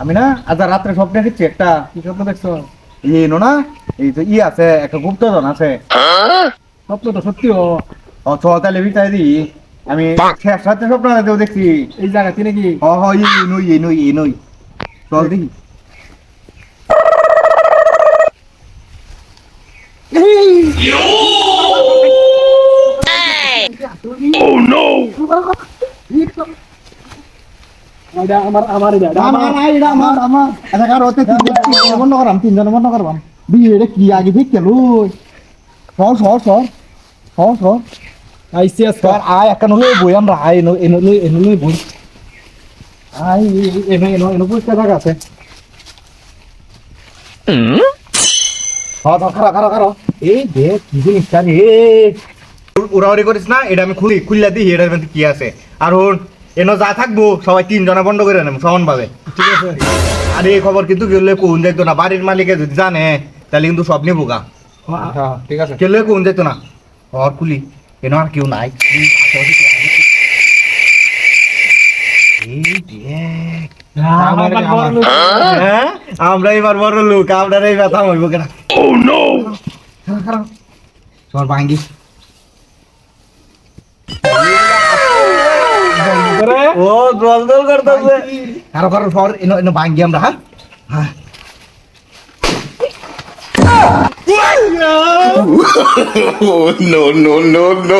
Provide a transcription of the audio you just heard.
আমি না আজ রাত্রে স্বপ্ন দেখছি একটা। কি স্বপ্ন দেখছো? এনো না, এই যে আছে একটা গুপ্তধন আছে। স্বপ্ন তো সত্যি ও। ও চল তাহলে বিটাই দি। আমি শেষ রাত্রে স্বপ্ন দেখছি। এই জায়গাতে নাকি? হ হ এই নই চল দেখি। এটা আমার আমার আচ্ছা কারো তিনজন বন্ধ করাম, তিনজন বন্ধ করবাম। বিয়ে এটা কি আগে ঠিক গেল। সর সর সর সর সর আইসি আজকে। সর আয় একটা নলে বই আমরা আয় এনো বই আয় এনো পরিষ্কার জায়গা আছে। খারো এই দেখ কি জিনিসটা রে। উড়াউড়ি করিস না, এটা আমি খুললা দিই এটার মধ্যে কি আছে। আর ওর এনো যা থাকবো সবাই তিনজনা বন্ধ করে নেব সমান ভাবে। ঠিক আছে। আর এই খবর কিন্তু গেলে কোন যাইতো না, বাড়ির মালিকে যদি জানে তাহলে কিন্তু সব নিবো গা। ঠিক আছে। কেলে কোন যাইতো না। আর খুলি এনো আর কেউ নাই। এই দেখ হ্যাঁ, আমরা এবার বড় লোক, আমরা এই ব্যথা হইব কেনা। সর ভাঙ্গি ও জল জল করতেছে। কারো সর এনো ভাঙ্গি আমরা। হ্যাঁ হ্যাঁ Oh, no, no, no, no.